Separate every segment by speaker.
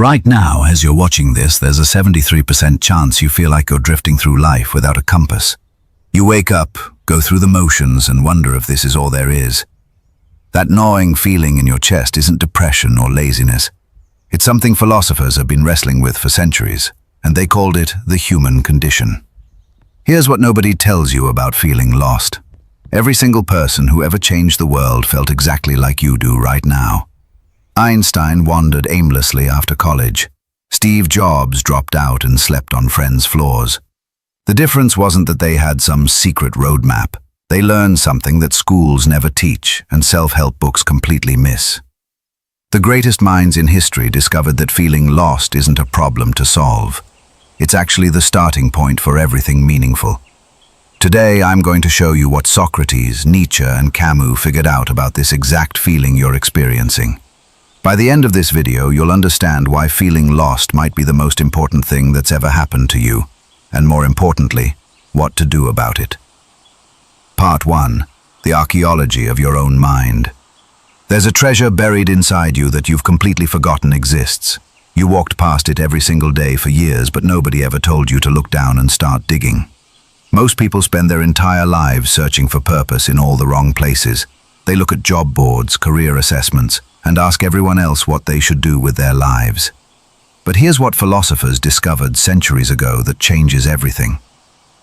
Speaker 1: Right now, as you're watching this, there's a 73% chance you feel like you're drifting through life without a compass. You wake up, go through the motions, and wonder if this is all there is. That gnawing feeling in your chest isn't depression or laziness. It's something philosophers have been wrestling with for centuries, and they called it the human condition. Here's what nobody tells you about feeling lost. Every single person who ever changed the world felt exactly like you do right now. Einstein wandered aimlessly after college. Steve Jobs dropped out and slept on friends' floors. The difference wasn't that they had some secret roadmap. They learned something that schools never teach and self-help books completely miss. The greatest minds in history discovered that feeling lost isn't a problem to solve. It's actually the starting point for everything meaningful. Today, I'm going to show you what Socrates, Nietzsche, and Camus figured out about this exact feeling you're experiencing. By the end of this video, you'll understand why feeling lost might be the most important thing that's ever happened to you, and more importantly, what to do about it. Part 1. The archaeology of your own mind. There's a treasure buried inside you that you've completely forgotten exists. You walked past it every single day for years, but nobody ever told you to look down and start digging. Most people spend their entire lives searching for purpose in all the wrong places. They look at job boards, career assessments, and ask everyone else what they should do with their lives. But here's what philosophers discovered centuries ago that changes everything.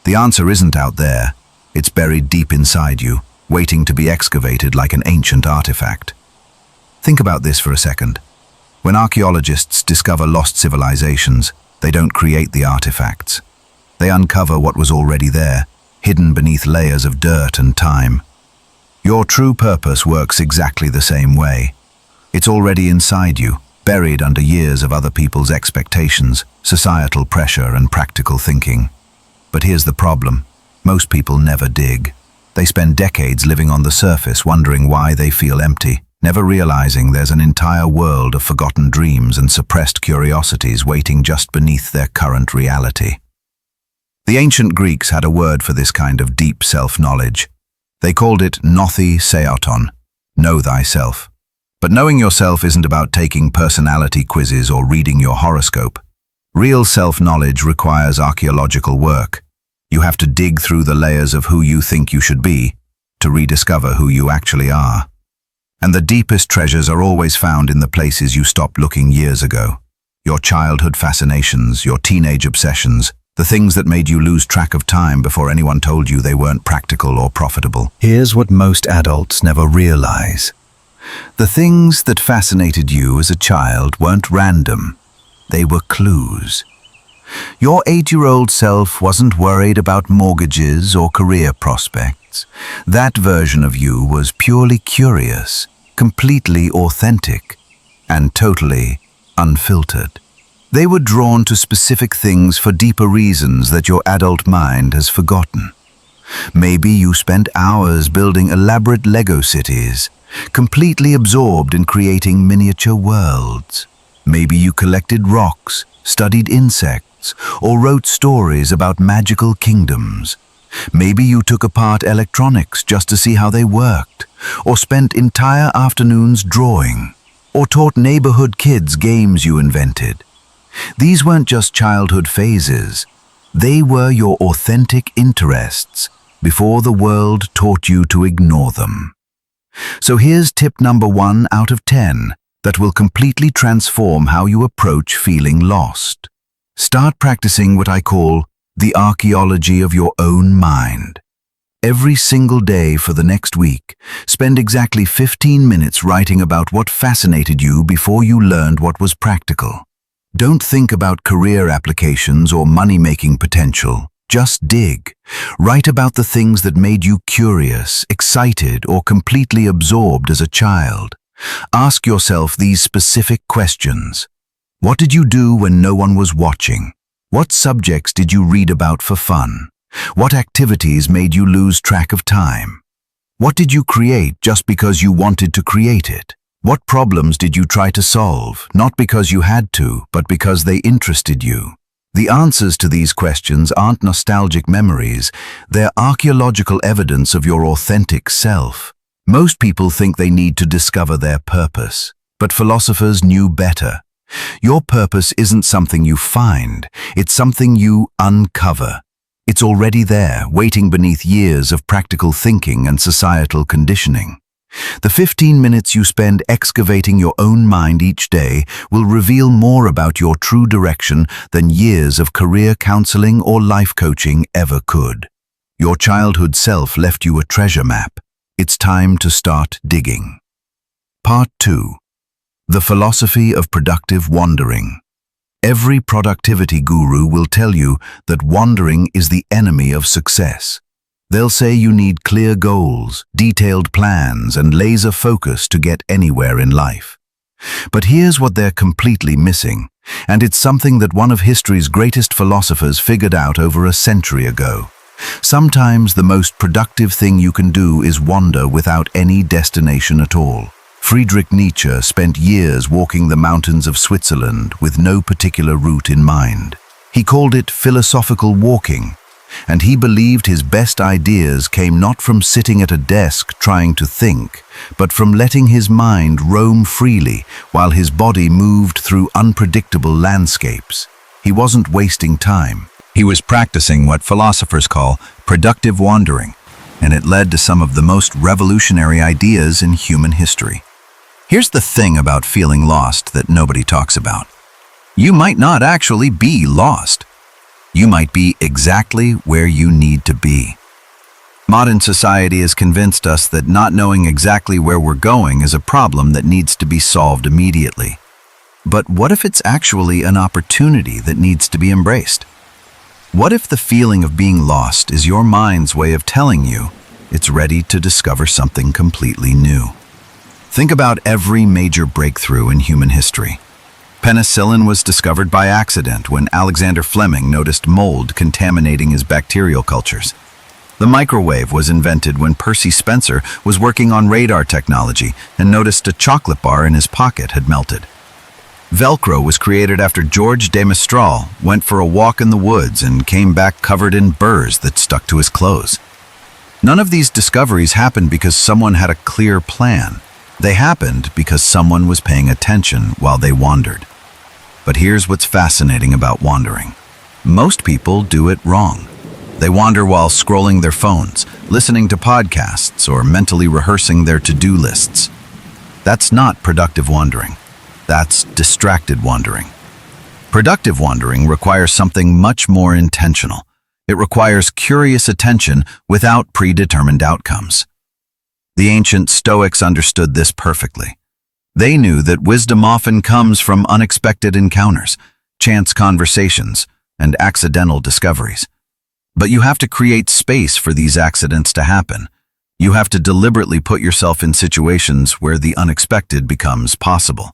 Speaker 1: The answer isn't out there. It's buried deep inside you, waiting to be excavated like an ancient artifact. Think about this for a second. When archaeologists discover lost civilizations, they don't create the artifacts. They uncover what was already there, hidden beneath layers of dirt and time. Your true purpose works exactly the same way. It's already inside you, buried under years of other people's expectations, societal pressure, and practical thinking. But here's the problem. Most people never dig. They spend decades living on the surface, wondering why they feel empty, never realizing there's an entire world of forgotten dreams and suppressed curiosities waiting just beneath their current reality. The ancient Greeks had a word for this kind of deep self-knowledge. They called it gnothe seauton, know thyself. But knowing yourself isn't about taking personality quizzes or reading your horoscope. Real self-knowledge requires archaeological work. You have to dig through the layers of who you think you should be to rediscover who you actually are. And the deepest treasures are always found in the places you stopped looking years ago. Your childhood fascinations, your teenage obsessions, the things that made you lose track of time before anyone told you they weren't practical or profitable. Here's what most adults never realize. The things that fascinated you as a child weren't random. They were clues. Your 8-year-old self wasn't worried about mortgages or career prospects. That version of you was purely curious, completely authentic, and totally unfiltered. They were drawn to specific things for deeper reasons that your adult mind has forgotten. Maybe you spent hours building elaborate Lego cities, completely absorbed in creating miniature worlds. Maybe you collected rocks, studied insects, or wrote stories about magical kingdoms. Maybe you took apart electronics just to see how they worked, or spent entire afternoons drawing, or taught neighborhood kids games you invented. These weren't just childhood phases. They were your authentic interests before the world taught you to ignore them. So here's tip number 1 out of 10 that will completely transform how you approach feeling lost. Start practicing what I call the archaeology of your own mind. Every single day for the next week, spend exactly 15 minutes writing about what fascinated you before you learned what was practical. Don't think about career applications or money-making potential. Just dig. Write about the things that made you curious, excited, or completely absorbed as a child. Ask yourself these specific questions. What did you do when no one was watching? What subjects did you read about for fun? What activities made you lose track of time? What did you create just because you wanted to create it? What problems did you try to solve, not because you had to, but because they interested you? The answers to these questions aren't nostalgic memories, they're archaeological evidence of your authentic self. Most people think they need to discover their purpose, but philosophers knew better. Your purpose isn't something you find, it's something you uncover. It's already there, waiting beneath years of practical thinking and societal conditioning. The 15 minutes you spend excavating your own mind each day will reveal more about your true direction than years of career counseling or life coaching ever could. Your childhood self left you a treasure map. It's time to start digging. Part 2. The philosophy of productive wandering. Every productivity guru will tell you that wandering is the enemy of success. They'll say you need clear goals, detailed plans, and laser focus to get anywhere in life. But here's what they're completely missing, and it's something that one of history's greatest philosophers figured out over a century ago. Sometimes the most productive thing you can do is wander without any destination at all. Friedrich Nietzsche spent years walking the mountains of Switzerland with no particular route in mind. He called it philosophical walking, and he believed his best ideas came not from sitting at a desk trying to think, but from letting his mind roam freely while his body moved through unpredictable landscapes. He wasn't wasting time. He was practicing what philosophers call productive wandering, and it led to some of the most revolutionary ideas in human history. Here's the thing about feeling lost that nobody talks about. You might not actually be lost. You might be exactly where you need to be. Modern society has convinced us that not knowing exactly where we're going is a problem that needs to be solved immediately. But what if it's actually an opportunity that needs to be embraced? What if the feeling of being lost is your mind's way of telling you it's ready to discover something completely new? Think about every major breakthrough in human history. Penicillin was discovered by accident when Alexander Fleming noticed mold contaminating his bacterial cultures. The microwave was invented when Percy Spencer was working on radar technology and noticed a chocolate bar in his pocket had melted. Velcro was created after George de Mestral went for a walk in the woods and came back covered in burrs that stuck to his clothes. None of these discoveries happened because someone had a clear plan. They happened because someone was paying attention while they wandered. But here's what's fascinating about wandering. Most people do it wrong. They wander while scrolling their phones, listening to podcasts, or mentally rehearsing their to-do lists. That's not productive wandering. That's distracted wandering. Productive wandering requires something much more intentional. It requires curious attention without predetermined outcomes. The ancient Stoics understood this perfectly. They knew that wisdom often comes from unexpected encounters, chance conversations, and accidental discoveries. But you have to create space for these accidents to happen. You have to deliberately put yourself in situations where the unexpected becomes possible.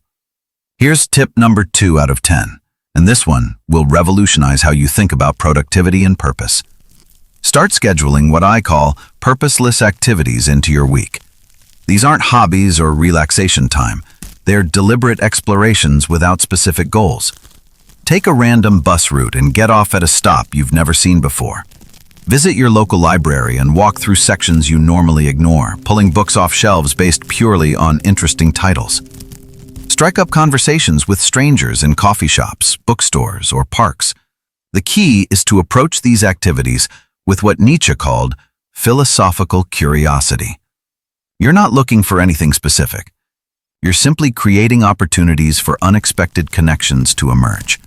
Speaker 1: Here's tip number 2 out of 10, and this one will revolutionize how you think about productivity and purpose. Start scheduling what I call purposeless activities into your week. These aren't hobbies or relaxation time. They're deliberate explorations without specific goals. Take a random bus route and get off at a stop you've never seen before. Visit your local library and walk through sections you normally ignore, pulling books off shelves based purely on interesting titles. Strike up conversations with strangers in coffee shops, bookstores, or parks. The key is to approach these activities with what Nietzsche called philosophical curiosity. You're not looking for anything specific. You're simply creating opportunities for unexpected connections to emerge.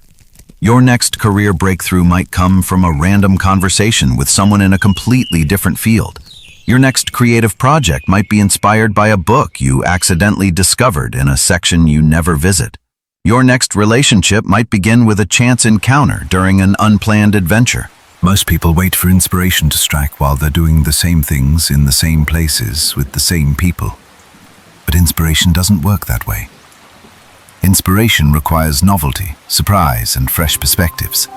Speaker 1: Your next career breakthrough might come from a random conversation with someone in a completely different field. Your next creative project might be inspired by a book you accidentally discovered in a section you never visit. Your next relationship might begin with a chance encounter during an unplanned adventure. Most people wait for inspiration to strike while they're doing the same things in the same places with the same people. But inspiration doesn't work that way. Inspiration requires novelty, surprise, and fresh perspectives.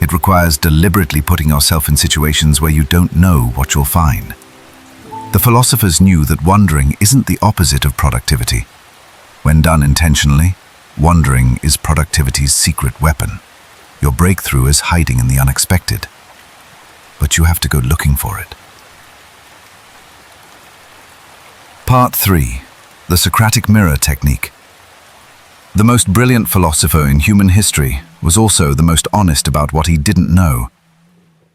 Speaker 1: It requires deliberately putting yourself in situations where you don't know what you'll find. The philosophers knew that wandering isn't the opposite of productivity. When done intentionally, wandering is productivity's secret weapon. Your breakthrough is hiding in the unexpected, but you have to go looking for it. Part 3. The Socratic Mirror Technique. The most brilliant philosopher in human history was also the most honest about what he didn't know.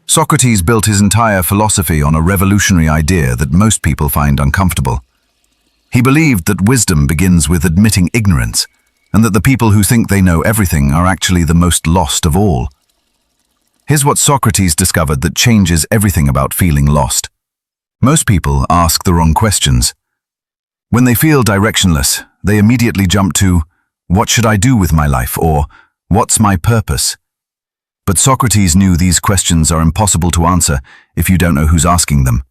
Speaker 1: Socrates built his entire philosophy on a revolutionary idea that most people find uncomfortable. He believed that wisdom begins with admitting ignorance, and that the people who think they know everything are actually the most lost of all. Here's what Socrates discovered that changes everything about feeling lost. Most people ask the wrong questions. When they feel directionless, they immediately jump to, "What should I do with my life?" or "What's my purpose?" But Socrates knew these questions are impossible to answer if you don't know who's asking them.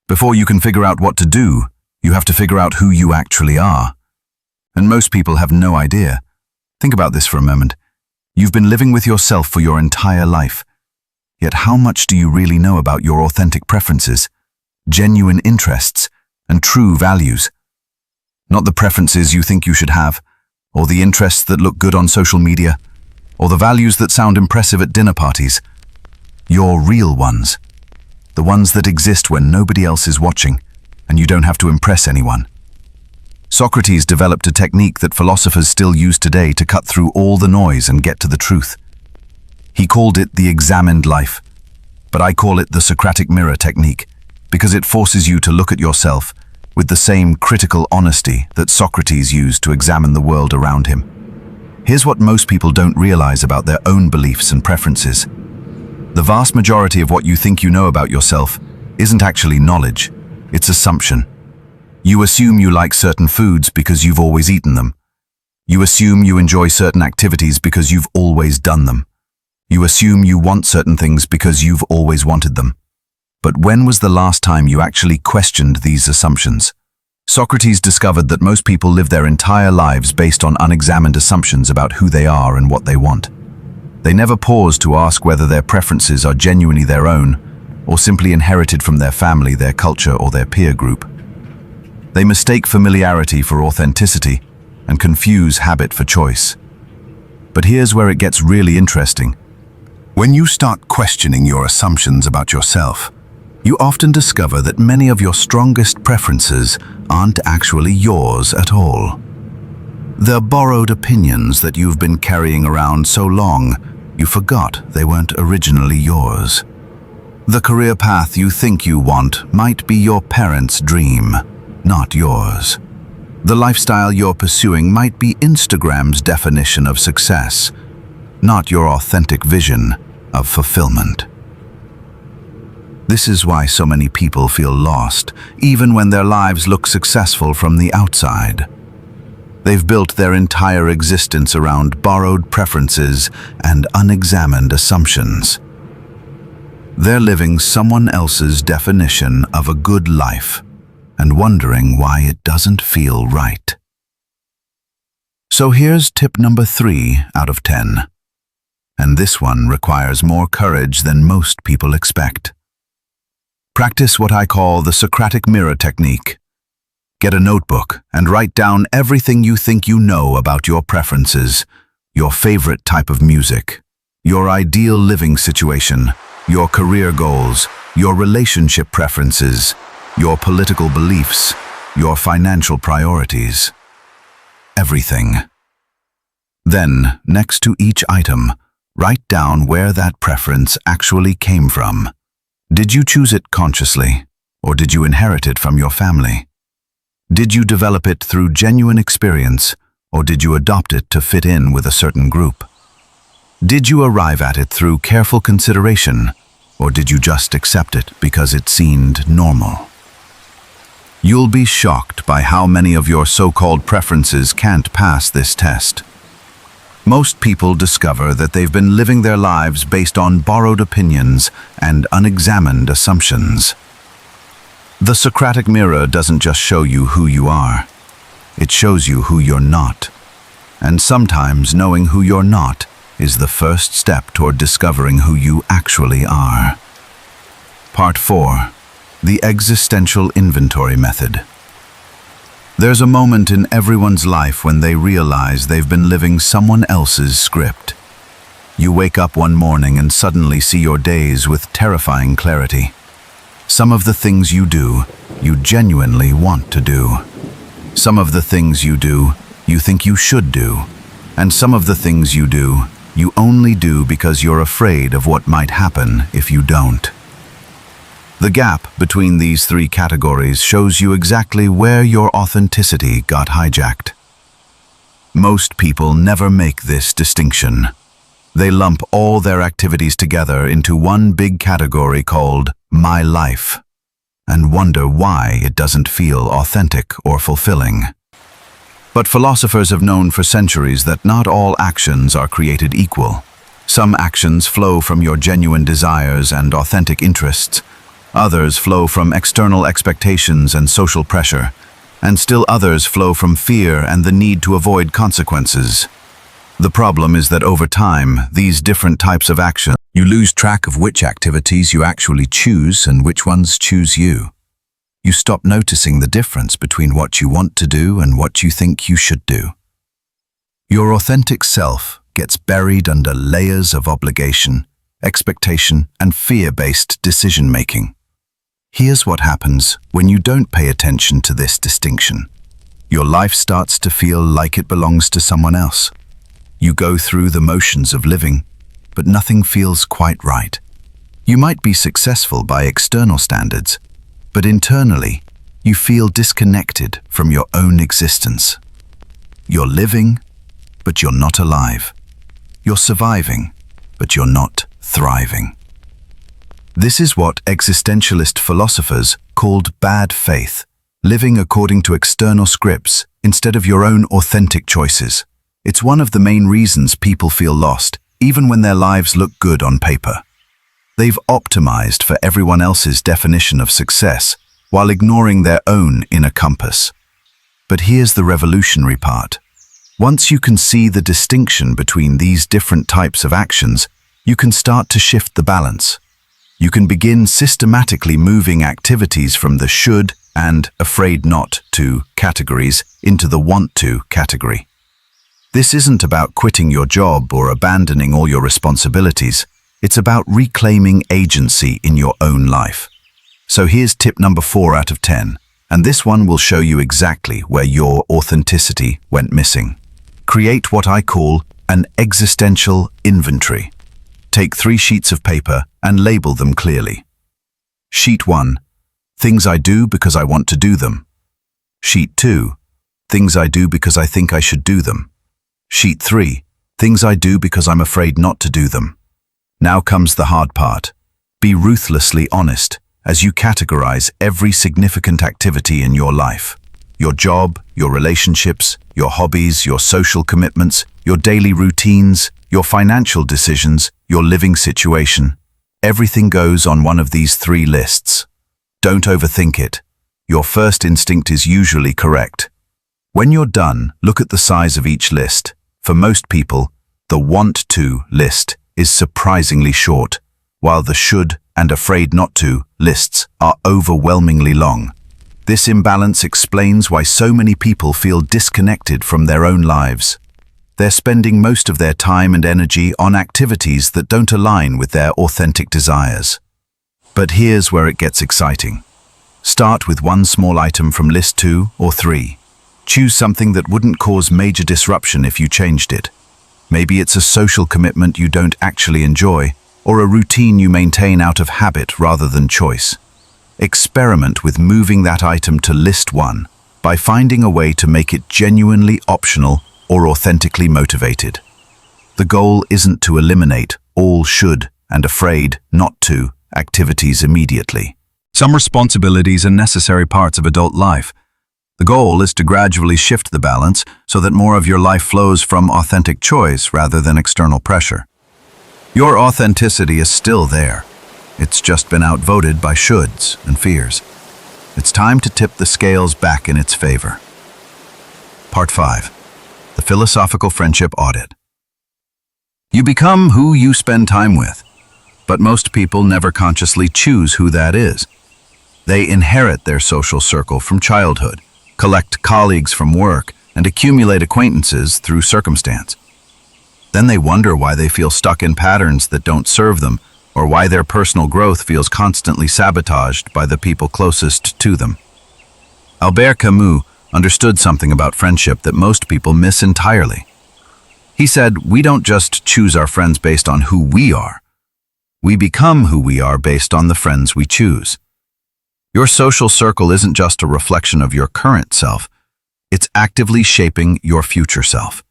Speaker 1: Before you can figure out what to do, you have to figure out who you actually are. And most people have no idea. Think about this for a moment. You've been living with yourself for your entire life. Yet how much do you really know about your authentic preferences, genuine interests, and true values? Not the preferences you think you should have, or the interests that look good on social media, or the values that sound impressive at dinner parties. Your real ones. The ones that exist when nobody else is watching, and you don't have to impress anyone. Socrates developed a technique that philosophers still use today to cut through all the noise and get to the truth. He called it the examined life, but I call it the Socratic mirror technique, because it forces you to look at yourself with the same critical honesty that Socrates used to examine the world around him. Here's what most people don't realize about their own beliefs and preferences. The vast majority of what you think you know about yourself isn't actually knowledge, it's assumption. You assume you like certain foods because you've always eaten them. You assume you enjoy certain activities because you've always done them. You assume you want certain things because you've always wanted them. But when was the last time you actually questioned these assumptions? Socrates discovered that most people live their entire lives based on unexamined assumptions about who they are and what they want. They never pause to ask whether their preferences are genuinely their own, or simply inherited from their family, their culture, or their peer group. They mistake familiarity for authenticity and confuse habit for choice. But here's where it gets really interesting. When you start questioning your assumptions about yourself, you often discover that many of your strongest preferences aren't actually yours at all. They're borrowed opinions that you've been carrying around so long, you forgot they weren't originally yours. The career path you think you want might be your parents' dream, not yours. The lifestyle you're pursuing might be Instagram's definition of success, not your authentic vision of fulfillment. This is why so many people feel lost, even when their lives look successful from the outside. They've built their entire existence around borrowed preferences and unexamined assumptions. They're living someone else's definition of a good life and wondering why it doesn't feel right. So here's tip number 3 out of 10. And this one requires more courage than most people expect. Practice what I call the Socratic mirror technique. Get a notebook and write down everything you think you know about your preferences, your favorite type of music, your ideal living situation, your career goals, your relationship preferences, your political beliefs, your financial priorities. Everything. Then, next to each item, write down where that preference actually came from. Did you choose it consciously, or did you inherit it from your family? Did you develop it through genuine experience, or did you adopt it to fit in with a certain group? Did you arrive at it through careful consideration, or did you just accept it because it seemed normal? You'll be shocked by how many of your so-called preferences can't pass this test. Most people discover that they've been living their lives based on borrowed opinions and unexamined assumptions. The Socratic mirror doesn't just show you who you are, it shows you who you're not. And sometimes knowing who you're not is the first step toward discovering who you actually are. Part 4. The Existential Inventory Method. There's a moment in everyone's life when they realize they've been living someone else's script. You wake up one morning and suddenly see your days with terrifying clarity. Some of the things you do, you genuinely want to do. Some of the things you do, you think you should do, And some of the things you do, you only do because you're afraid of what might happen if you don't. The gap between these three categories shows you exactly where your authenticity got hijacked. Most people never make this distinction. They lump all their activities together into one big category called my life, and wonder why it doesn't feel authentic or fulfilling. But philosophers have known for centuries that not all actions are created equal. Some actions flow from your genuine desires and authentic interests. Others flow from external expectations and social pressure, and still others flow from fear and the need to avoid consequences. The problem is that over time, these different types of action, you lose track of which activities you actually choose and which ones choose you. You stop noticing the difference between what you want to do and what you think you should do. Your authentic self gets buried under layers of obligation, expectation, and fear-based decision-making. Here's what happens when you don't pay attention to this distinction. Your life starts to feel like it belongs to someone else. You go through the motions of living, but nothing feels quite right. You might be successful by external standards, but internally, you feel disconnected from your own existence. You're living, but you're not alive. You're surviving, but you're not thriving. This is what existentialist philosophers called bad faith, living according to external scripts instead of your own authentic choices. It's one of the main reasons people feel lost, even when their lives look good on paper. They've optimized for everyone else's definition of success while ignoring their own inner compass. But here's the revolutionary part. Once you can see the distinction between these different types of actions, you can start to shift the balance. You can begin systematically moving activities from the should and afraid not to categories into the want to category. This isn't about quitting your job or abandoning all your responsibilities. It's about reclaiming agency in your own life. So here's tip number 4 out of 10, and this one will show you exactly where your authenticity went missing. Create what I call an existential inventory. Take 3 sheets of paper and label them clearly. Sheet 1, things I do because I want to do them. Sheet 2, things I do because I think I should do them. Sheet 3, things I do because I'm afraid not to do them. Now comes the hard part. Be ruthlessly honest as you categorize every significant activity in your life. Your job, your relationships, your hobbies, your social commitments, your daily routines, your financial decisions, your living situation. Everything goes on one of these 3 lists. Don't overthink it. Your first instinct is usually correct. When you're done, look at the size of each list. For most people, the want to list is surprisingly short, while the should and afraid not to lists are overwhelmingly long. This imbalance explains why so many people feel disconnected from their own lives. They're spending most of their time and energy on activities that don't align with their authentic desires. But here's where it gets exciting. Start with one small item from list 2 or 3. Choose something that wouldn't cause major disruption if you changed it. Maybe it's a social commitment you don't actually enjoy, or a routine you maintain out of habit rather than choice. Experiment with moving that item to list 1 by finding a way to make it genuinely optional or authentically motivated. The goal isn't to eliminate all should and afraid not to activities immediately. Some responsibilities are necessary parts of adult life. The goal is to gradually shift the balance so that more of your life flows from authentic choice rather than external pressure. Your authenticity is still there. It's just been outvoted by shoulds and fears. It's time to tip the scales back in its favor. Part 5. The Philosophical Friendship Audit. You become who you spend time with, but most people never consciously choose who that is. They inherit their social circle from childhood, collect colleagues from work, and accumulate acquaintances through circumstance. Then they wonder why they feel stuck in patterns that don't serve them, or why their personal growth feels constantly sabotaged by the people closest to them. Albert Camus understood something about friendship that most people miss entirely. He said, "We don't just choose our friends based on who we are. We become who we are based on the friends we choose." Your social circle isn't just a reflection of your current self. It's actively shaping your future self.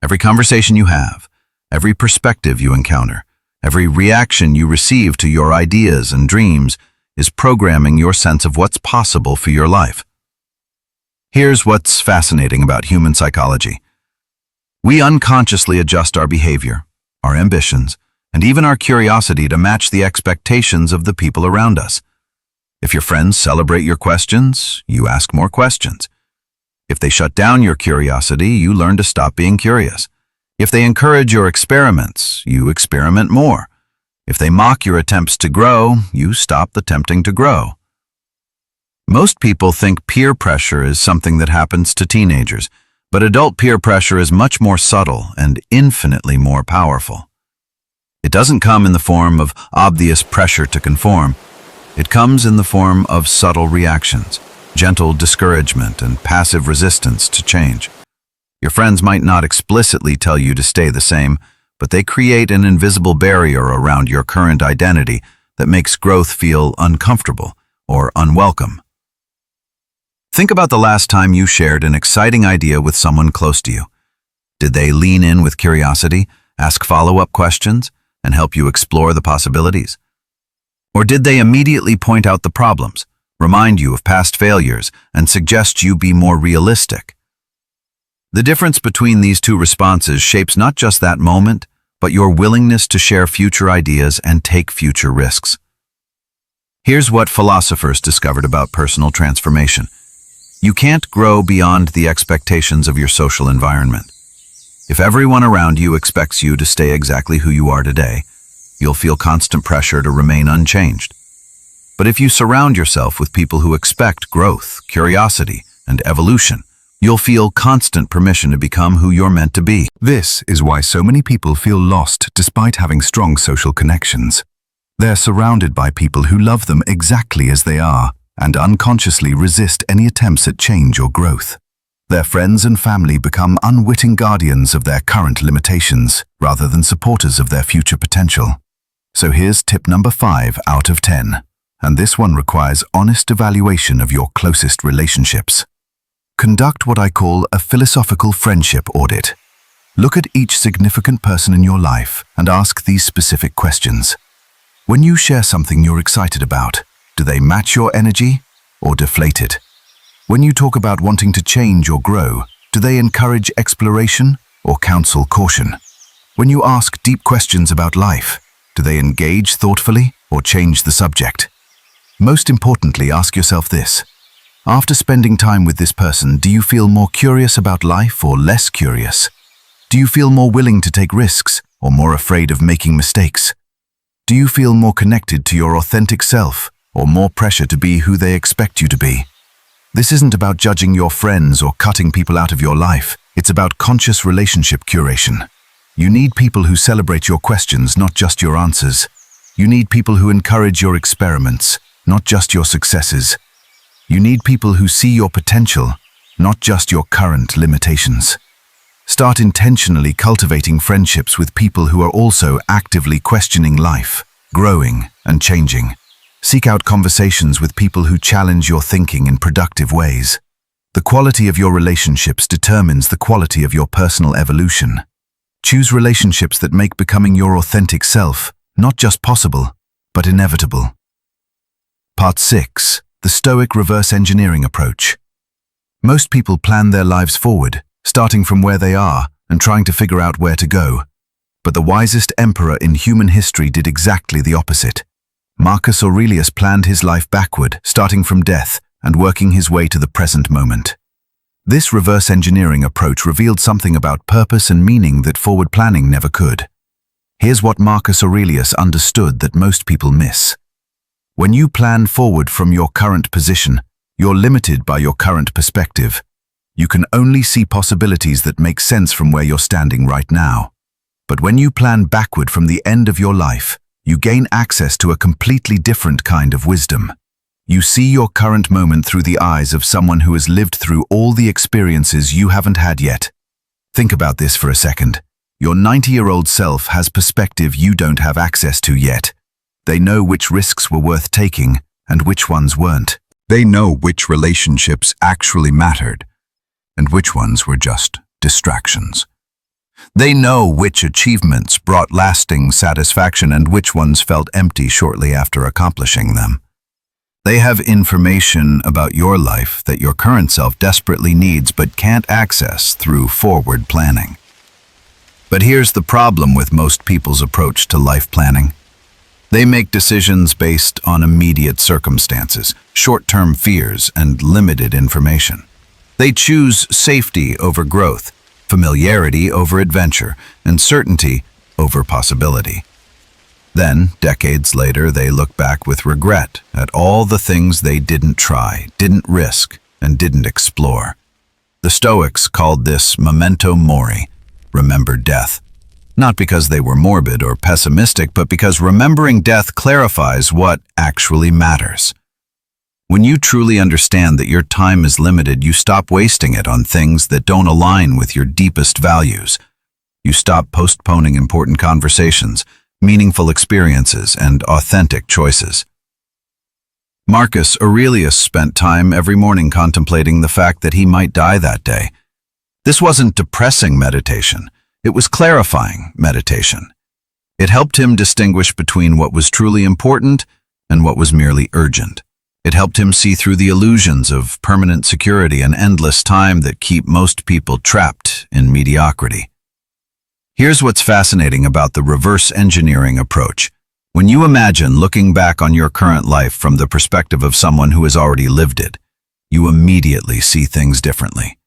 Speaker 1: Every conversation you have, every perspective you encounter, every reaction you receive to your ideas and dreams is programming your sense of what's possible for your life. Here's what's fascinating about human psychology. We unconsciously adjust our behavior, our ambitions, and even our curiosity to match the expectations of the people around us. If your friends celebrate your questions, you ask more questions. If they shut down your curiosity, you learn to stop being curious. If they encourage your experiments, you experiment more. If they mock your attempts to grow, you stop attempting to grow. Most people think peer pressure is something that happens to teenagers, but adult peer pressure is much more subtle and infinitely more powerful. It doesn't come in the form of obvious pressure to conform. It comes in the form of subtle reactions, gentle discouragement, and passive resistance to change. Your friends might not explicitly tell you to stay the same, but they create an invisible barrier around your current identity that makes growth feel uncomfortable or unwelcome. Think about the last time you shared an exciting idea with someone close to you. Did they lean in with curiosity, ask follow-up questions, and help you explore the possibilities? Or did they immediately point out the problems, remind you of past failures, and suggest you be more realistic? The difference between these two responses shapes not just that moment, but your willingness to share future ideas and take future risks. Here's what philosophers discovered about personal transformation. You can't grow beyond the expectations of your social environment. If everyone around you expects you to stay exactly who you are today, you'll feel constant pressure to remain unchanged. But if you surround yourself with people who expect growth, curiosity, and evolution, you'll feel constant permission to become who you're meant to be.
Speaker 2: This is why so many people feel lost despite having strong social connections. They're surrounded by people who love them exactly as they are and unconsciously resist any attempts at change or growth. Their friends and family become unwitting guardians of their current limitations rather than supporters of their future potential. So here's tip number 5 out of 10, and this one requires honest evaluation of your closest relationships. Conduct what I call a philosophical friendship audit. Look at each significant person in your life and ask these specific questions. When you share something you're excited about, do they match your energy or deflate it? When you talk about wanting to change or grow, do they encourage exploration or counsel caution? When you ask deep questions about life, do they engage thoughtfully or change the subject? Most importantly, ask yourself this. After spending time with this person, do you feel more curious about life or less curious? Do you feel more willing to take risks or more afraid of making mistakes? Do you feel more connected to your authentic self or more pressure to be who they expect you to be? This isn't about judging your friends or cutting people out of your life. It's about conscious relationship curation. You need people who celebrate your questions, not just your answers. You need people who encourage your experiments, not just your successes. You need people who see your potential, not just your current limitations. Start intentionally cultivating friendships with people who are also actively questioning life, growing, and changing. Seek out conversations with people who challenge your thinking in productive ways. The quality of your relationships determines the quality of your personal evolution. Choose relationships that make becoming your authentic self not just possible, but inevitable. Part 6. The Stoic reverse engineering approach. Most people plan their lives forward, starting from where they are and trying to figure out where to go. But the wisest emperor in human history did exactly the opposite. Marcus Aurelius planned his life backward, starting from death and working his way to the present moment. This reverse engineering approach revealed something about purpose and meaning that forward planning never could. Here's what Marcus Aurelius understood that most people miss. When you plan forward from your current position, you're limited by your current perspective. You can only see possibilities that make sense from where you're standing right now. But when you plan backward from the end of your life, you gain access to a completely different kind of wisdom. You see your current moment through the eyes of someone who has lived through all the experiences you haven't had yet. Think about this for a second. Your 90-year-old self has perspective you don't have access to yet. They know which risks were worth taking and which ones weren't. They know which relationships actually mattered and which ones were just distractions. They know which achievements brought lasting satisfaction and which ones felt empty shortly after accomplishing them. They have information about your life that your current self desperately needs but can't access through forward planning. But here's the problem with most people's approach to life planning. They make decisions based on immediate circumstances, short-term fears, and limited information. They choose safety over growth, familiarity over adventure, and certainty over possibility. Then, decades later, they look back with regret at all the things they didn't try, didn't risk, and didn't explore. The Stoics called this memento mori, remember death. Not because they were morbid or pessimistic, but because remembering death clarifies what actually matters. When you truly understand that your time is limited, you stop wasting it on things that don't align with your deepest values. You stop postponing important conversations, meaningful experiences, and authentic choices. Marcus Aurelius spent time every morning contemplating the fact that he might die that day. This wasn't depressing meditation. It was clarifying meditation. It helped him distinguish between what was truly important and what was merely urgent. It helped him see through the illusions of permanent security and endless time that keep most people trapped in mediocrity. Here's what's fascinating about the reverse engineering approach. When you imagine looking back on your current life from the perspective of someone who has already lived it, you immediately see things differently.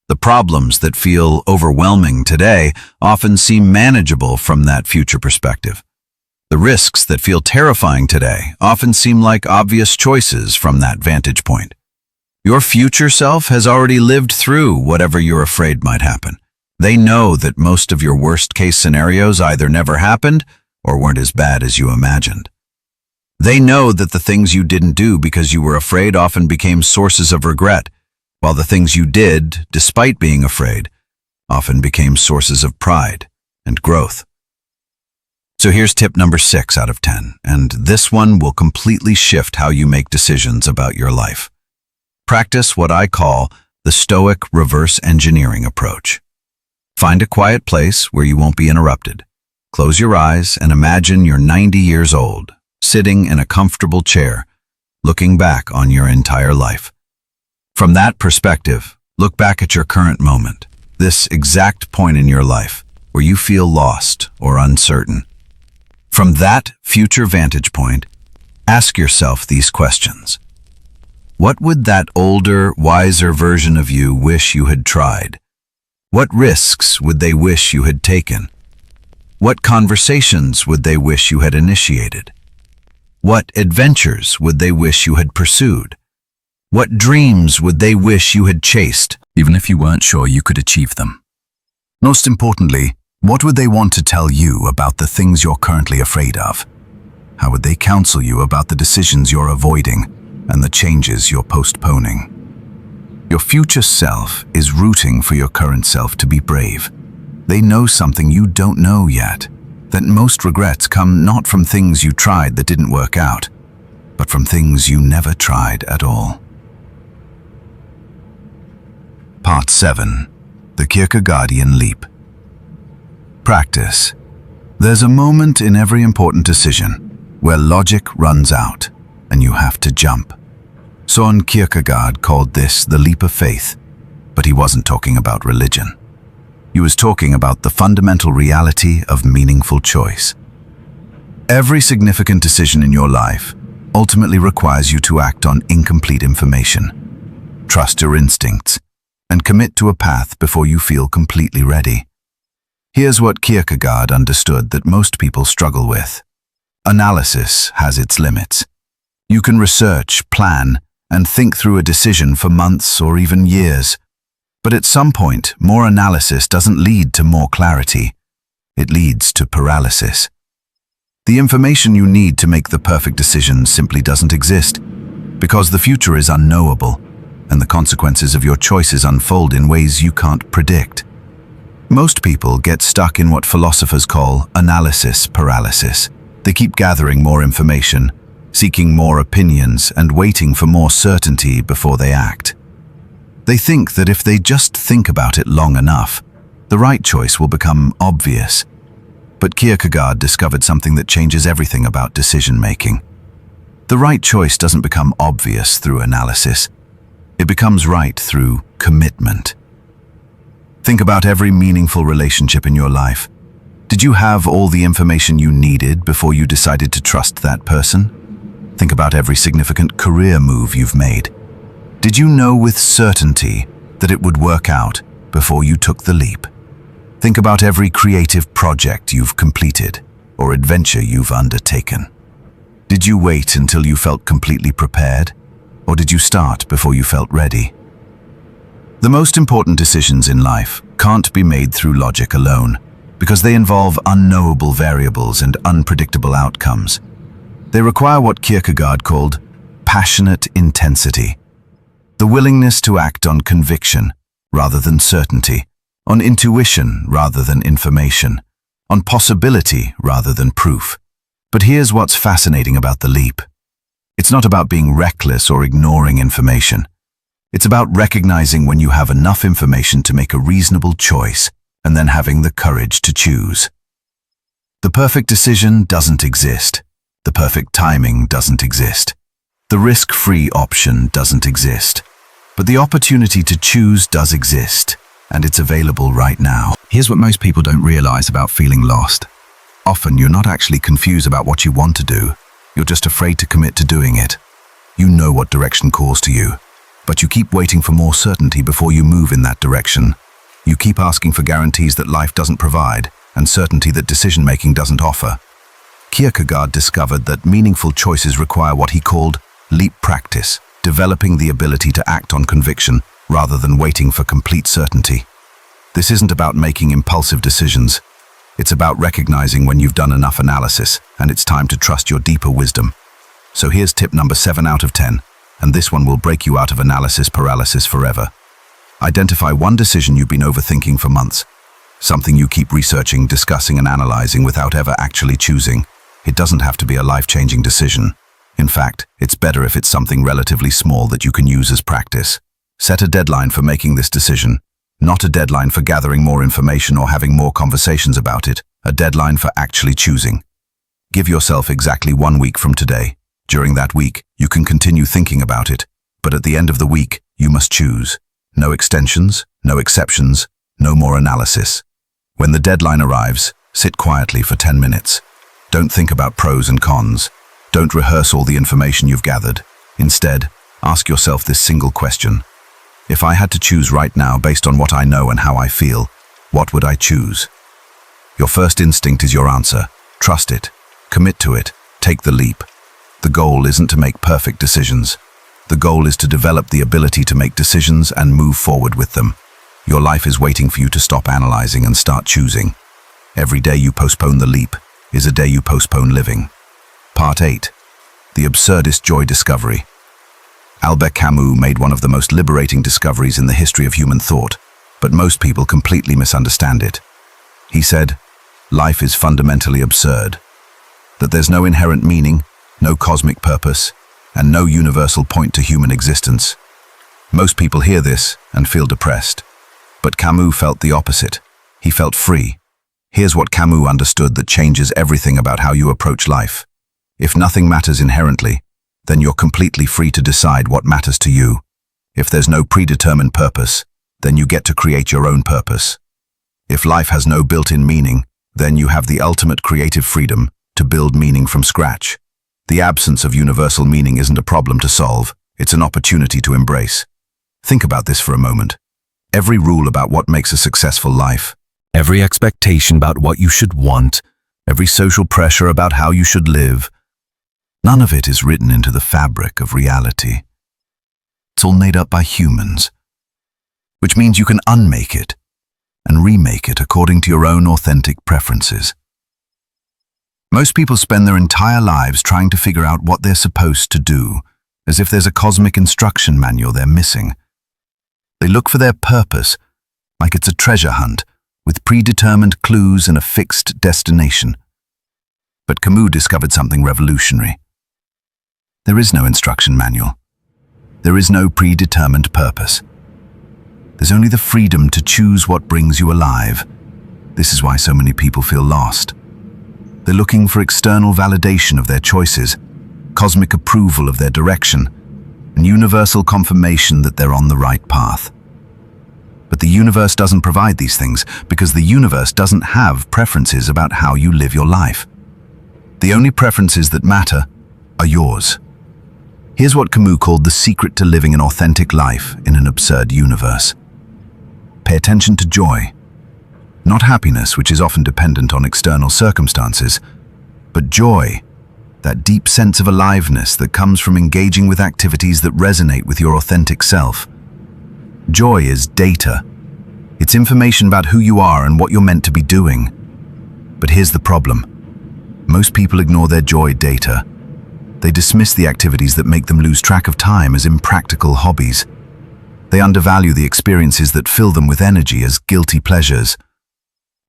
Speaker 2: The problems that feel overwhelming today often seem manageable from that future perspective. The risks that feel terrifying today often seem like obvious choices from that vantage point. Your future self has already lived through whatever you're afraid might happen. They know that most of your worst-case scenarios either never happened or weren't as bad as you imagined. They know that the things you didn't do because you were afraid often became sources of regret, while the things you did, despite being afraid, often became sources of pride and growth. So here's tip number 6 out of 10, and this one will completely shift how you make decisions about your life. Practice what I call the Stoic reverse engineering approach. Find a quiet place where you won't be interrupted. Close your eyes and imagine you're 90 years old, sitting in a comfortable chair, looking back on your entire life. From that perspective, look back at your current moment, this exact point in your life where you feel lost or uncertain. From that future vantage point, ask yourself these questions. What would that older, wiser version of you wish you had tried? What risks would they wish you had taken? What conversations would they wish you had initiated? What adventures would they wish you had pursued? What dreams would they wish you had chased, even if you weren't sure you could achieve them? Most importantly, what would they want to tell you about the things you're currently afraid of? How would they counsel you about the decisions you're avoiding and the changes you're postponing? Your future self is rooting for your current self to be brave. They know something you don't know yet, that most regrets come not from things you tried that didn't work out, but from things you never tried at all. Part 7. The Kierkegaardian Leap. Practice. There's a moment in every important decision where logic runs out and you have to jump. Søren Kierkegaard called this the leap of faith, but he wasn't talking about religion. He was talking about the fundamental reality of meaningful choice. Every significant decision in your life ultimately requires you to act on incomplete information. Trust your instincts and commit to a path before you feel completely ready. Here's what Kierkegaard understood that most people struggle with. Analysis has its limits. You can research, plan, and think through a decision for months or even years. But at some point, more analysis doesn't lead to more clarity. It leads to paralysis. The information you need to make the perfect decision simply doesn't exist, because the future is unknowable, and the consequences of your choices unfold in ways you can't predict.
Speaker 1: Most people get stuck in what philosophers call analysis paralysis. They keep gathering more information, seeking more opinions, and waiting for more certainty before they act. They think that if they just think about it long enough, the right choice will become obvious. But Kierkegaard discovered something that changes everything about decision-making. The right choice doesn't become obvious through analysis. It becomes right through commitment. Think about every meaningful relationship in your life. Did you have all the information you needed before you decided to trust that person? Think about every significant career move you've made. Did you know with certainty that it would work out before you took the leap? Think about every creative project you've completed or adventure you've undertaken. Did you wait until you felt completely prepared, or did you start before you felt ready? The most important decisions in life can't be made through logic alone, because they involve unknowable variables and unpredictable outcomes. They require what Kierkegaard called passionate intensity, the willingness to act on conviction rather than certainty, on intuition rather than information, on possibility rather than proof. But here's what's fascinating about the leap. It's not about being reckless or ignoring information. It's about recognizing when you have enough information to make a reasonable choice and then having the courage to choose. The perfect decision doesn't exist. The perfect timing doesn't exist. The risk-free option doesn't exist. But the opportunity to choose does exist, and it's available right now. Here's what most people don't realize about feeling lost. Often you're not actually confused about what you want to do. You're just afraid to commit to doing it. You know what direction calls to you, but you keep waiting for more certainty before you move in that direction. You keep asking for guarantees that life doesn't provide and certainty that decision-making doesn't offer. Kierkegaard discovered that meaningful choices require what he called leap practice, developing the ability to act on conviction rather than waiting for complete certainty. This isn't about making impulsive decisions. It's about recognizing when you've done enough analysis and it's time to trust your deeper wisdom. So here's tip number 7 out of 10, and this one will break you out of analysis paralysis forever. Identify one decision you've been overthinking for months, something you keep researching, discussing, and analyzing without ever actually choosing. It doesn't have to be a life-changing decision. In fact, it's better if it's something relatively small that you can use as practice. Set a deadline for making this decision, not a deadline for gathering more information or having more conversations about it, a deadline for actually choosing. Give yourself exactly 1 week from today. During that week, you can continue thinking about it, but at the end of the week, you must choose. No extensions, no exceptions, no more analysis. When the deadline arrives, sit quietly for 10 minutes. Don't think about pros and cons. Don't rehearse all the information you've gathered. Instead, ask yourself this single question. If I had to choose right now based on what I know and how I feel, what would I choose? Your first instinct is your answer. Trust it. Commit to it. Take the leap. The goal isn't to make perfect decisions. The goal is to develop the ability to make decisions and move forward with them. Your life is waiting for you to stop analyzing and start choosing. Every day you postpone the leap is a day you postpone living. Part 8. The absurdist joy discovery. Albert Camus made one of the most liberating discoveries in the history of human thought, but most people completely misunderstand it. He said, life is fundamentally absurd, that there's no inherent meaning, no cosmic purpose, and no universal point to human existence. Most people hear this and feel depressed, but Camus felt the opposite. He felt free. Here's what Camus understood that changes everything about how you approach life. If nothing matters inherently, then you're completely free to decide what matters to you. If there's no predetermined purpose, then you get to create your own purpose. If life has no built-in meaning, then you have the ultimate creative freedom to build meaning from scratch. The absence of universal meaning isn't a problem to solve, it's an opportunity to embrace. Think about this for a moment. Every rule about what makes a successful life, every expectation about what you should want, every social pressure about how you should live, none of it is written into the fabric of reality. It's all made up by humans, which means you can unmake it and remake it according to your own authentic preferences. Most people spend their entire lives trying to figure out what they're supposed to do, as if there's a cosmic instruction manual they're missing. They look for their purpose, like it's a treasure hunt, with predetermined clues and a fixed destination. But Camus discovered something revolutionary. There is no instruction manual. There is no predetermined purpose. There's only the freedom to choose what brings you alive. This is why so many people feel lost. They're looking for external validation of their choices, cosmic approval of their direction, and universal confirmation that they're on the right path. But the universe doesn't provide these things because the universe doesn't have preferences about how you live your life. The only preferences that matter are yours. Here's what Camus called the secret to living an authentic life in an absurd universe. Pay attention to joy. Not happiness, which is often dependent on external circumstances, but joy, that deep sense of aliveness that comes from engaging with activities that resonate with your authentic self. Joy is data. It's information about who you are and what you're meant to be doing. But here's the problem. Most people ignore their joy data. They dismiss the activities that make them lose track of time as impractical hobbies. They undervalue the experiences that fill them with energy as guilty pleasures.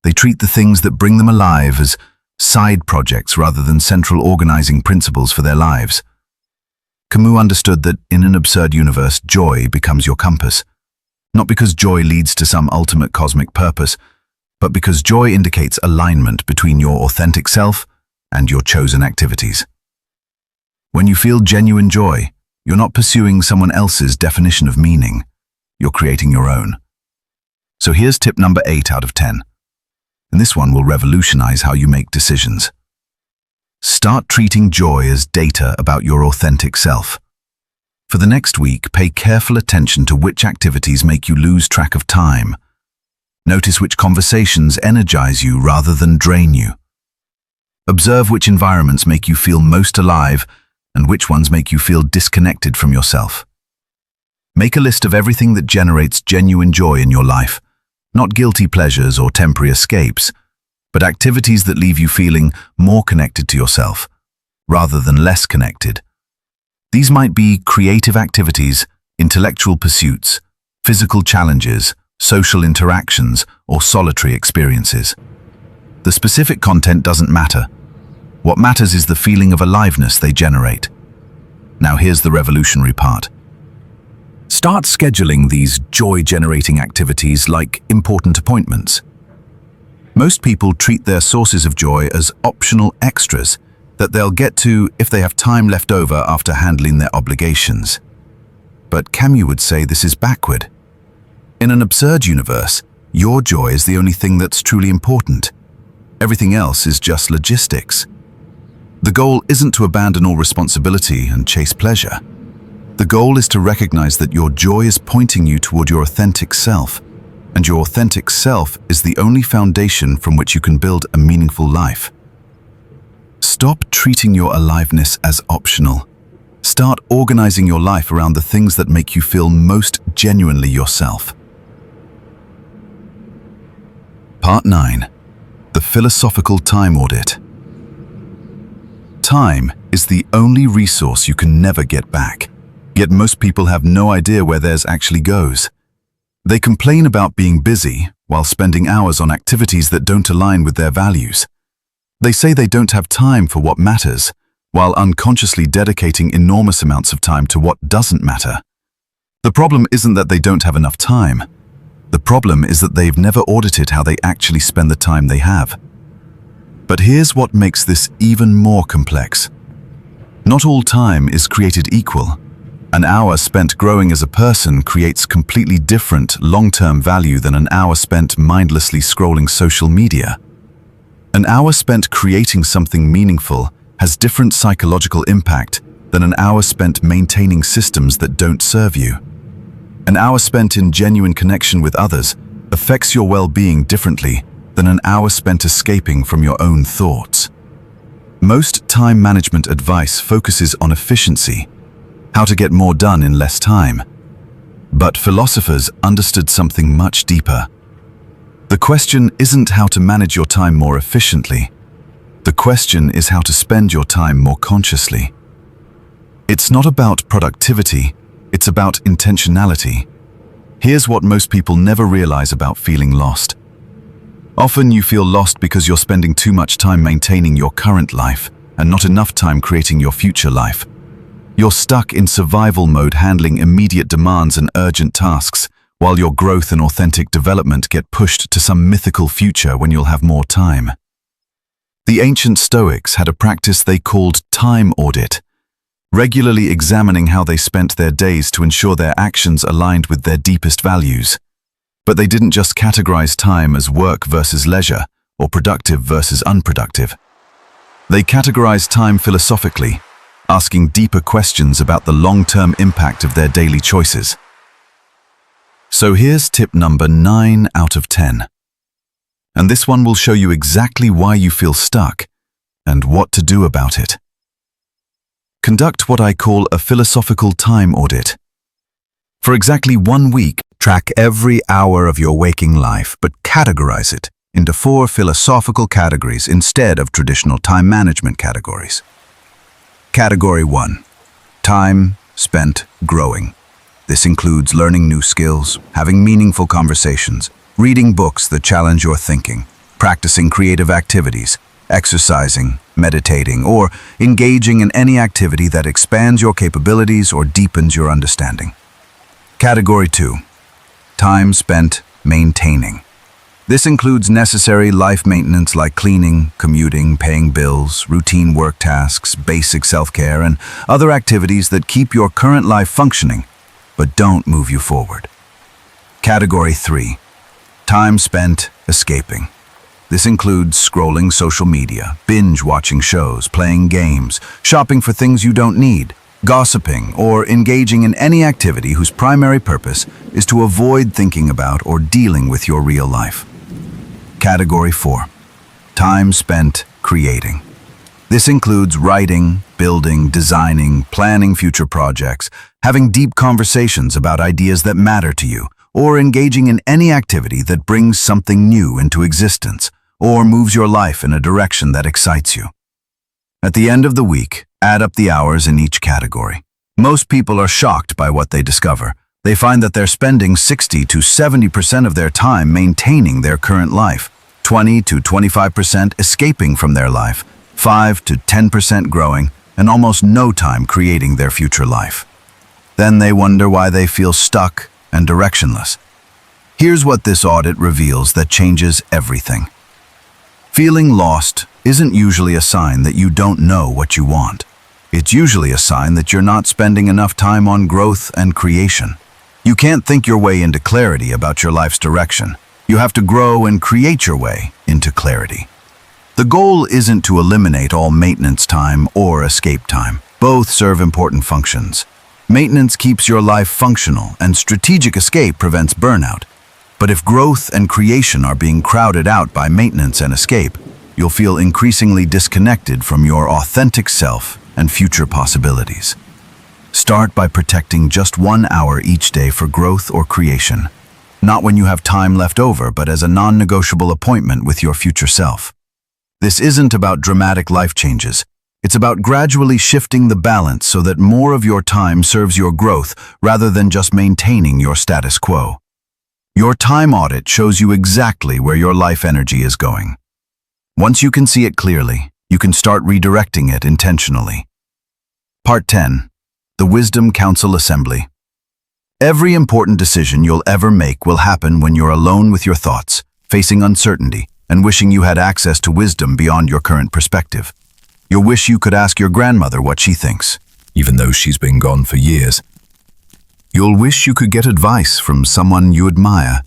Speaker 1: They treat the things that bring them alive as side projects rather than central organizing principles for their lives. Camus understood that in an absurd universe, joy becomes your compass. Not because joy leads to some ultimate cosmic purpose, but because joy indicates alignment between your authentic self and your chosen activities. When you feel genuine joy, you're not pursuing someone else's definition of meaning. You're creating your own. So here's tip number 8 out of 10. And this one will revolutionize how you make decisions. Start treating joy as data about your authentic self. For the next week, pay careful attention to which activities make you lose track of time. Notice which conversations energize you rather than drain you. Observe which environments make you feel most alive and which ones make you feel disconnected from yourself. Make a list of everything that generates genuine joy in your life. Not guilty pleasures or temporary escapes, but activities that leave you feeling more connected to yourself, rather than less connected. These might be creative activities, intellectual pursuits, physical challenges, social interactions, or solitary experiences. The specific content doesn't matter. What matters is the feeling of aliveness they generate. Now here's the revolutionary part. Start scheduling these joy-generating activities like important appointments. Most people treat their sources of joy as optional extras that they'll get to if they have time left over after handling their obligations. But Camus would say this is backward. In an absurd universe, your joy is the only thing that's truly important. Everything else is just logistics. The goal isn't to abandon all responsibility and chase pleasure. The goal is to recognize that your joy is pointing you toward your authentic self, and your authentic self is the only foundation from which you can build a meaningful life. Stop treating your aliveness as optional. Start organizing your life around the things that make you feel most genuinely yourself. Part 9. The Philosophical Time Audit. Time is the only resource you can never get back. Yet most people have no idea where theirs actually goes. They complain about being busy while spending hours on activities that don't align with their values. They say they don't have time for what matters, while unconsciously dedicating enormous amounts of time to what doesn't matter. The problem isn't that they don't have enough time. The problem is that they've never audited how they actually spend the time they have. But here's what makes this even more complex. Not all time is created equal. An hour spent growing as a person creates completely different long-term value than an hour spent mindlessly scrolling social media. An hour spent creating something meaningful has different psychological impact than an hour spent maintaining systems that don't serve you. An hour spent in genuine connection with others affects your well-being differently than an hour spent escaping from your own thoughts. Most time management advice focuses on efficiency, how to get more done in less time. But philosophers understood something much deeper. The question isn't how to manage your time more efficiently. The question is how to spend your time more consciously. It's not about productivity, it's about intentionality. Here's what most people never realize about feeling lost.
Speaker 2: Often you feel lost because you're spending too much time maintaining your current life and not enough time creating your future life. You're stuck in survival mode handling immediate demands and urgent tasks, while your growth and authentic development get pushed to some mythical future when you'll have more time. The ancient Stoics had a practice they called time audit, regularly examining how they spent their days to ensure their actions aligned with their deepest values. But they didn't just categorize time as work versus leisure, or productive versus unproductive. They categorized time philosophically, asking deeper questions about the long-term impact of their daily choices. So here's tip number 9 out of 10. And this one will show you exactly why you feel stuck and what to do about it. Conduct what I call a philosophical time audit. For exactly 1 week, track every hour of your waking life, but categorize it into 4 philosophical categories instead of traditional time management categories. Category 1. Time spent growing. This includes learning new skills, having meaningful conversations, reading books that challenge your thinking, practicing creative activities, exercising, meditating, or engaging in any activity that expands your capabilities or deepens your understanding. Category 2. Time spent maintaining. This includes necessary life maintenance like cleaning, commuting, paying bills, routine work tasks, basic self-care, and other activities that keep your current life functioning, but don't move you forward. Category 3. Time spent escaping. This includes scrolling social media, binge-watching shows, playing games, shopping for things you don't need, gossiping, or engaging in any activity whose primary purpose is to avoid thinking about or dealing with your real life. Category 4. Time spent creating. This includes writing, building, designing, planning future projects, having deep conversations about ideas that matter to you, or engaging in any activity that brings something new into existence, or moves your life in a direction that excites you. At the end of the week, add up the hours in each category. Most people are shocked by what they discover. They find that they're spending 60 to 70% of their time maintaining their current life, 20 to 25% escaping from their life, 5 to 10% growing, and almost no time creating their future life. Then they wonder why they feel stuck and directionless. Here's what this audit reveals that changes everything. Feeling lost isn't usually a sign that you don't know what you want. It's usually a sign that you're not spending enough time on growth and creation. You can't think your way into clarity about your life's direction. You have to grow and create your way into clarity. The goal isn't to eliminate all maintenance time or escape time. Both serve important functions. Maintenance keeps your life functional, and strategic escape prevents burnout. But if growth and creation are being crowded out by maintenance and escape, you'll feel increasingly disconnected from your authentic self and future possibilities. Start by protecting just 1 hour each day for growth or creation. Not when you have time left over, but as a non-negotiable appointment with your future self. This isn't about dramatic life changes. It's about gradually shifting the balance so that more of your time serves your growth rather than just maintaining your status quo. Your time audit shows you exactly where your life energy is going. Once you can see it clearly, you can start redirecting it intentionally. Part 10. The Wisdom Council Assembly. Every important decision you'll ever make will happen when you're alone with your thoughts, facing uncertainty, and wishing you had access to wisdom beyond your current perspective. You'll wish you could ask your grandmother what she thinks, even though she's been gone for years. You'll wish you could get advice from someone you admire,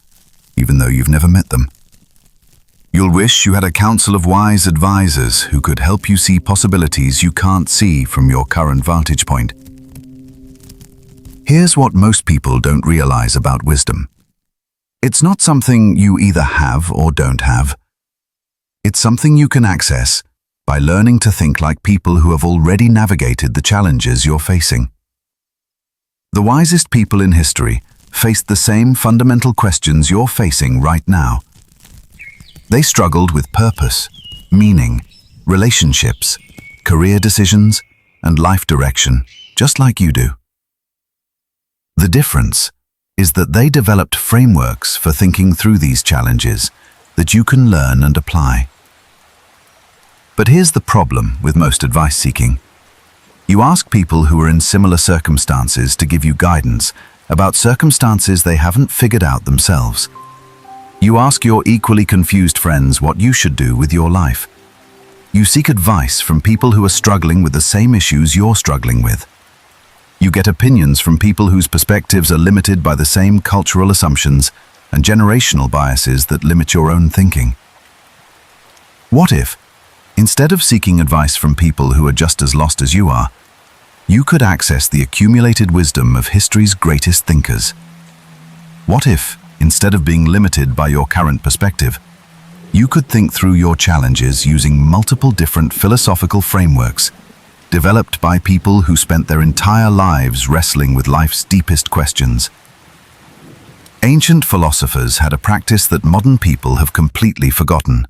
Speaker 2: even though you've never met them. You'll wish you had a council of wise advisors who could help you see possibilities you can't see from your current vantage point. Here's what most people don't realize about wisdom. It's not something you either have or don't have. It's something you can access by learning to think like people who have already navigated the challenges you're facing. The wisest people in history faced the same fundamental questions you're facing right now. They struggled with purpose, meaning, relationships, career decisions, and life direction, just like you do. The difference is that they developed frameworks for thinking through these challenges,
Speaker 1: that you can learn and apply. But here's the problem with most advice seeking. You ask people who are in similar circumstances to give you guidance about circumstances they haven't figured out themselves. You ask your equally confused friends what you should do with your life. You seek advice from people who are struggling with the same issues you're struggling with. You get opinions from people whose perspectives are limited by the same cultural assumptions and generational biases that limit your own thinking. What if, instead of seeking advice from people who are just as lost as you are, you could access the accumulated wisdom of history's greatest thinkers? What if, instead of being limited by your current perspective, you could think through your challenges using multiple different philosophical frameworks developed by people who spent their entire lives wrestling with life's deepest questions? Ancient philosophers had a practice that modern people have completely forgotten.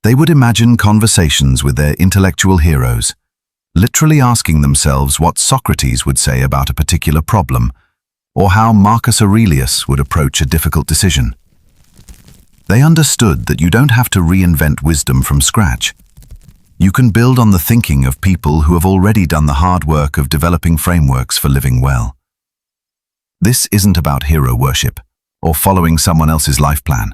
Speaker 1: They would imagine conversations with their intellectual heroes, literally asking themselves what Socrates would say about a particular problem, or how Marcus Aurelius would approach a difficult decision. They understood that you don't have to reinvent wisdom from scratch. You can build on the thinking of people who have already done the hard work of developing frameworks for living well. This isn't about hero worship or following someone else's life plan.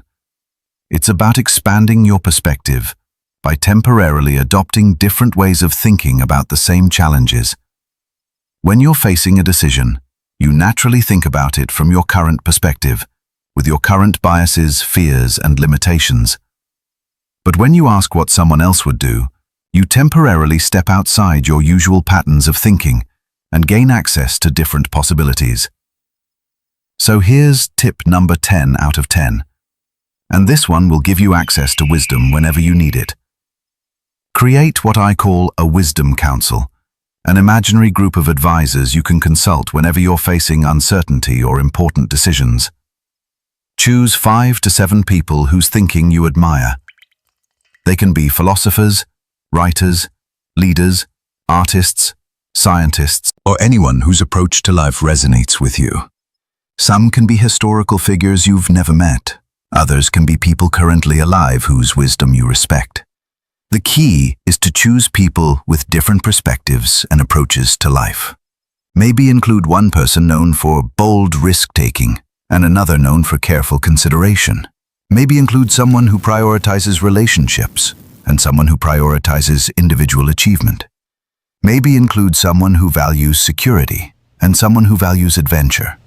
Speaker 1: It's about expanding your perspective by temporarily adopting different ways of thinking about the same challenges. When you're facing a decision, you naturally think about it from your current perspective, with your current biases, fears, and limitations. But when you ask what someone else would do, you temporarily step outside your usual patterns of thinking and gain access to different possibilities. So here's tip number 10 out of 10. And this one will give you access to wisdom whenever you need it. Create what I call a wisdom council, an imaginary group of advisors you can consult whenever you're facing uncertainty or important decisions. Choose 5 to 7 people whose thinking you admire. They can be philosophers, writers, leaders, artists, scientists, or anyone whose approach to life resonates with you. Some can be historical figures you've never met. Others can be people currently alive whose wisdom you respect. The key is to choose people with different perspectives and approaches to life. Maybe include one person known for bold risk-taking and another known for careful consideration. Maybe include someone who prioritizes relationships and someone who prioritizes individual achievement. Maybe include someone who values security and someone who values adventure.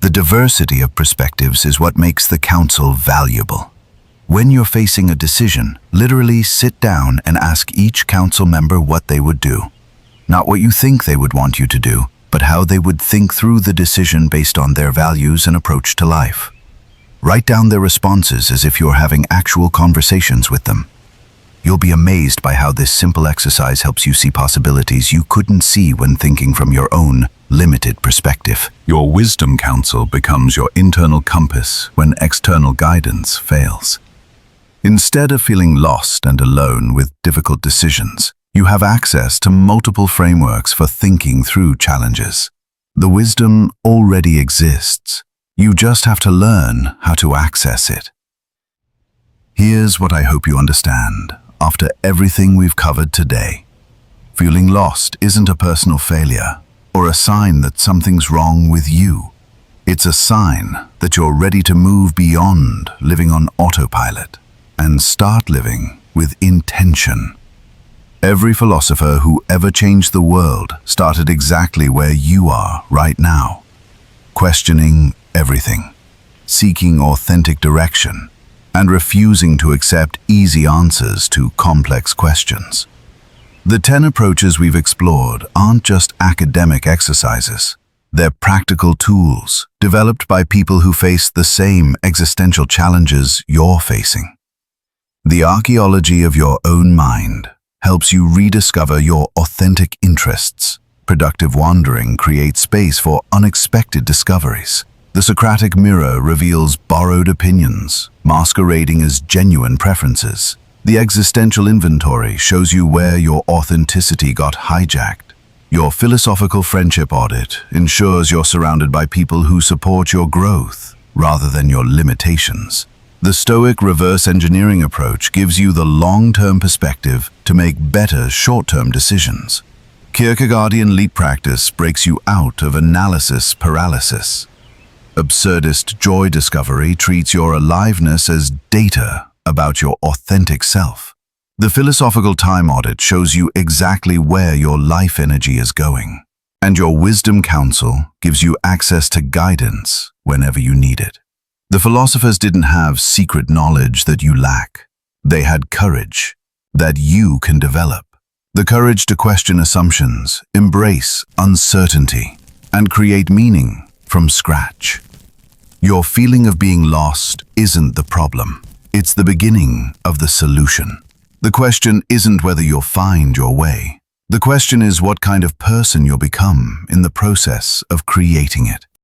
Speaker 1: The diversity of perspectives is what makes the council valuable. When you're facing a decision, literally sit down and ask each council member what they would do. Not what you think they would want you to do, but how they would think through the decision based on their values and approach to life. Write down their responses as if you're having actual conversations with them. You'll be amazed by how this simple exercise helps you see possibilities you couldn't see when thinking from your own limited perspective. Your wisdom council becomes your internal compass when external guidance fails. Instead of feeling lost and alone with difficult decisions, you have access to multiple frameworks for thinking through challenges. The wisdom already exists. You just have to learn how to access it. Here's what I hope you understand after everything we've covered today. Feeling lost isn't a personal failure or a sign that something's wrong with you. It's a sign that you're ready to move beyond living on autopilot and start living with intention. Every philosopher who ever changed the world started exactly where you are right now, questioning everything, seeking authentic direction, and refusing to accept easy answers to complex questions. The 10 approaches we've explored aren't just academic exercises. They're practical tools developed by people who face the same existential challenges you're facing. The archaeology of your own mind helps you rediscover your authentic interests. Productive wandering creates space for unexpected discoveries. The Socratic mirror reveals borrowed opinions, masquerading as genuine preferences. The existential inventory shows you where your authenticity got hijacked. Your philosophical friendship audit ensures you're surrounded by people who support your growth rather than your limitations. The Stoic reverse engineering approach gives you the long-term perspective to make better short-term decisions. Kierkegaardian leap practice breaks you out of analysis paralysis. Absurdist joy discovery treats your aliveness as data about your authentic self. The philosophical time audit shows you exactly where your life energy is going. And your wisdom counsel gives you access to guidance whenever you need it. The philosophers didn't have secret knowledge that you lack. They had courage that you can develop. The courage to question assumptions, embrace uncertainty, and create meaning from scratch. Your feeling of being lost isn't the problem. It's the beginning of the solution. The question isn't whether you'll find your way. The question is what kind of person you'll become in the process of creating it.